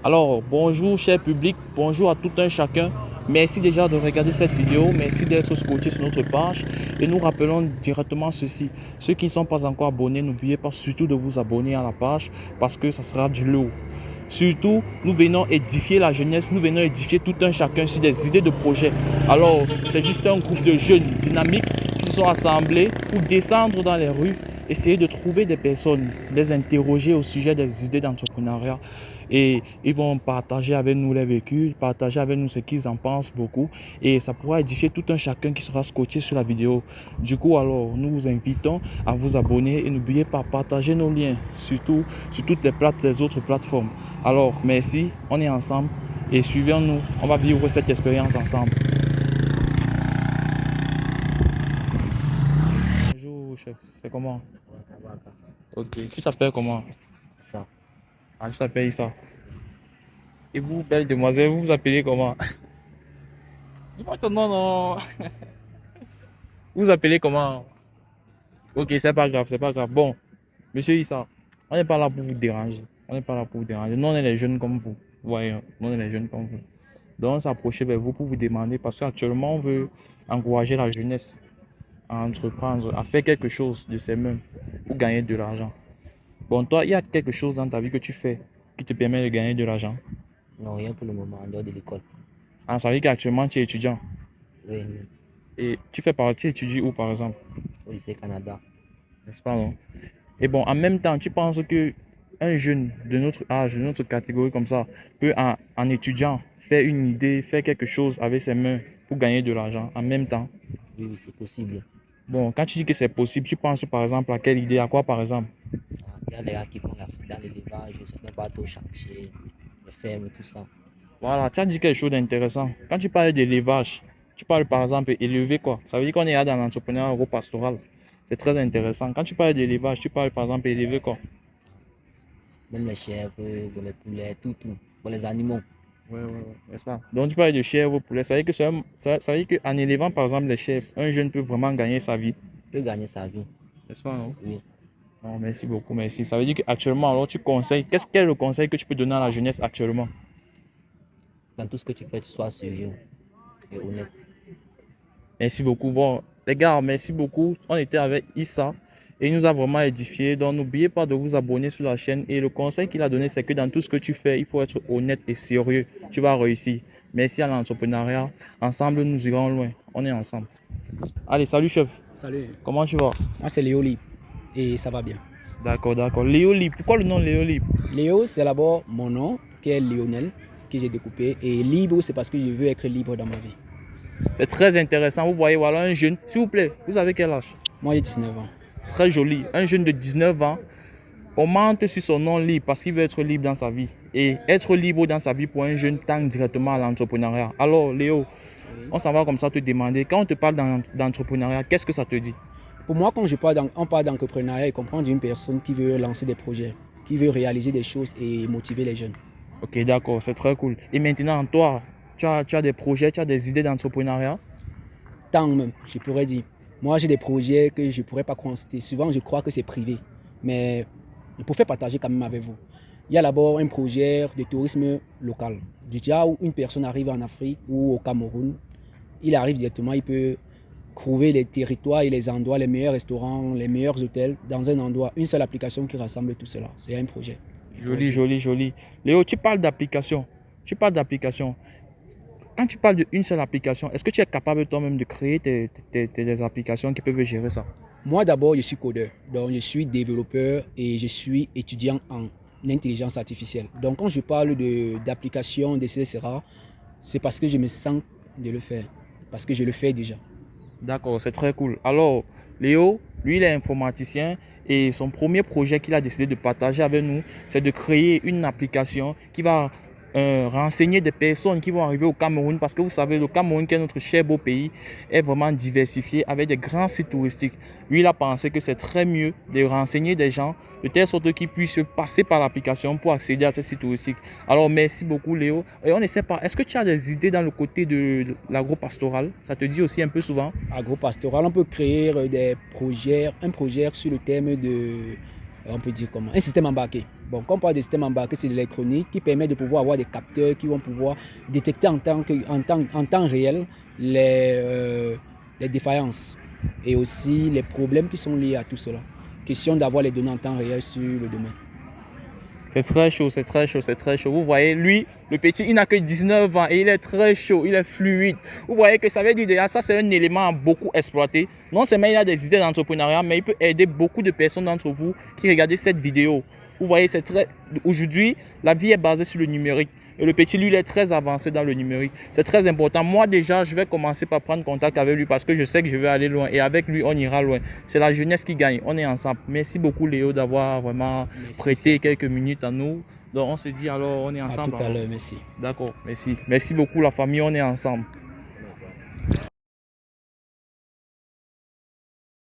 Alors, bonjour cher public, bonjour à tout un chacun. Merci déjà de regarder cette vidéo, merci d'être scotché sur notre page. Et nous rappelons directement ceci. Ceux qui ne sont pas encore abonnés, n'oubliez pas surtout de vous abonner à la page parce que ça sera du lot. Surtout, nous venons édifier la jeunesse, nous venons édifier tout un chacun sur des idées de projet. Alors, c'est juste un groupe de jeunes dynamiques qui se sont assemblés pour descendre dans les rues, essayer de trouver des personnes, les interroger au sujet des idées d'entrepreneuriat. Et ils vont partager avec nous les vécus, partager avec nous ce qu'ils en pensent beaucoup. Et ça pourra édifier tout un chacun qui sera scotché sur la vidéo. Du coup, alors, nous vous invitons à vous abonner et n'oubliez pas de partager nos liens, surtout sur toutes les autres plateformes. Alors, merci, on est ensemble et suivez-nous, on va vivre cette expérience ensemble. Bonjour chef, c'est comment? Ok, tu t'appelles comment? Ça. Ah, je t'appelle Issa. Et vous, belle demoiselle, vous vous appelez comment? Dis-moi ton nom, non. Vous vous appelez comment? Ok, c'est pas grave, c'est pas grave. Bon, monsieur Issa, on n'est pas là pour vous déranger. On n'est pas là pour vous déranger. Nous, on est les jeunes comme vous. Vous voyez, nous, on est les jeunes comme vous. Donc, on s'approcher vers vous pour vous demander, parce qu'actuellement, on veut encourager la jeunesse à entreprendre, à faire quelque chose de ses mains pour gagner de l'argent. Bon, toi, il y a quelque chose dans ta vie que tu fais qui te permet de gagner de l'argent. Non, rien pour le moment, en dehors de l'école. Ah, ça veut dire qu'actuellement, tu es étudiant. Oui, oui, Et tu fais partie, tu étudies où, par exemple? au lycée Canada. N'est-ce pas, non? Et bon, en même temps, tu penses que un jeune de notre âge, de notre catégorie comme ça, peut en étudiant faire une idée, faire quelque chose avec ses mains pour gagner de l'argent en même temps? Oui, oui, c'est possible. Bon, quand tu dis que c'est possible, tu penses par exemple à quelle idée, à quoi par exemple? Ah, il y a les gars qui font dans l'élevage, certains bateaux, chantier, les fermes, tout ça. Voilà, tu as dit quelque chose d'intéressant. Quand tu parles d'élevage, tu parles par exemple élever quoi? Ça veut dire qu'on est là dans l'entrepreneuriat agro-pastoral. C'est très intéressant. Quand tu parles d'élevage, tu parles par exemple élever quoi? Même les chèvres, les poulets, tout. Pour les animaux. Ouais, ouais, ouais, n'est-ce pas? Donc tu parles de chèvres, poulets. Ça veut dire que ça veut dire qu'en élevant par exemple les chèvres, un jeune peut vraiment gagner sa vie. Peut gagner sa vie. N'est-ce pas, non? Oui, Non, merci beaucoup, merci. Ça veut dire qu'actuellement, alors tu conseilles, quel est le conseil que tu peux donner à la jeunesse actuellement? dans tout ce que tu fais, tu sois sérieux et honnête. Merci beaucoup. Bon, les gars, merci beaucoup. On était avec Issa et il nous a vraiment édifié. Donc, n'oubliez pas de vous abonner sur la chaîne. Et le conseil qu'il a donné, c'est que dans tout ce que tu fais, il faut être honnête et sérieux. Tu vas réussir. Merci à l'entrepreneuriat. Ensemble, nous irons loin. On est ensemble. Allez, salut chef. Salut, Comment tu vas? moi c'est Léo Lip et ça va bien. D'accord, d'accord. Léo Libre. Pourquoi le nom Léo Libre? Léo, c'est d'abord mon nom qui est Lionel, que j'ai découpé. Et libre, c'est parce que je veux être libre dans ma vie. C'est très intéressant. Vous voyez, voilà un jeune. S'il vous plaît, vous avez quel âge? Moi j'ai 19 ans. Très joli. Un jeune de 19 ans. On mente sur son nom libre parce qu'il veut être libre dans sa vie. Et être libre dans sa vie pour un jeune tend directement à l'entrepreneuriat. Alors, Léo, Oui. on s'en va comme ça te demander, quand on te parle d'entrepreneuriat, qu'est-ce que ça te dit? Pour moi, quand on parle d'entrepreneuriat, il comprend d'une personne qui veut lancer des projets, qui veut réaliser des choses et motiver les jeunes. Ok, d'accord, c'est très cool. Et maintenant, toi, tu as des projets, tu as des idées d'entrepreneuriat? Tant même, je pourrais dire. Moi, j'ai des projets que je ne pourrais pas constater. Souvent, je crois que c'est privé. Mais je préfère partager quand même avec vous. Il y a d'abord un projet de tourisme local. Du genre où une personne arrive en Afrique ou au Cameroun, il arrive directement, il peut trouver les territoires et les endroits, les meilleurs restaurants, les meilleurs hôtels dans un endroit, une seule application qui rassemble tout cela. C'est un projet. Joli, joli, joli. Léo, tu parles d'application. Tu parles d'application. Quand tu parles d'une seule application, est-ce que tu es capable toi-même de créer des applications qui peuvent gérer ça? Moi d'abord, je suis codeur, donc je suis développeur et je suis étudiant en intelligence artificielle. Donc quand je parle d'application, etc., c'est parce que je me sens de le faire, parce que je le fais déjà. D'accord, c'est très cool. Alors, Léo, lui, il est informaticien et son premier projet qu'il a décidé de partager avec nous, c'est de créer une application qui va renseigner des personnes qui vont arriver au Cameroun parce que vous savez, le Cameroun, qui est notre cher beau pays, est vraiment diversifié avec des grands sites touristiques. Lui, il a pensé que c'est très mieux de renseigner des gens de telle sorte qu'ils puissent passer par l'application pour accéder à ces sites touristiques. Alors, merci beaucoup, Léo. Et on ne sait pas, est-ce que tu as des idées dans le côté de l'agro-pastoral? Ça te dit aussi un peu souvent? Agropastoral, on peut créer des projets, un projet sur le thème de on peut dire comment, un système embarqué. Bon, quand on parle de système embarqué, c'est l'électronique qui permet de pouvoir avoir des capteurs qui vont pouvoir détecter en temps réel les défaillances et aussi les problèmes qui sont liés à tout cela. Question d'avoir les données en temps réel sur le domaine. C'est très chaud, c'est très chaud, c'est très chaud. Vous voyez, lui, le petit, il n'a que 19 ans et il est très chaud, il est fluide. Vous voyez que ça veut dire déjà, ça c'est un élément à beaucoup exploiter. Non seulement il a des idées d'entrepreneuriat, mais il peut aider beaucoup de personnes d'entre vous qui regardent cette vidéo. Vous voyez, c'est très... Aujourd'hui, la vie est basée sur le numérique. Et le petit, lui, il est très avancé dans le numérique. C'est très important. Moi, déjà, je vais commencer par prendre contact avec lui parce que je sais que je vais aller loin. Et avec lui, on ira loin. C'est la jeunesse qui gagne. On est ensemble. Merci beaucoup, Léo, d'avoir vraiment prêté quelques minutes à nous. Donc, on se dit alors, on est ensemble. À tout à l'heure, merci. D'accord, merci. Merci beaucoup, la famille, on est ensemble.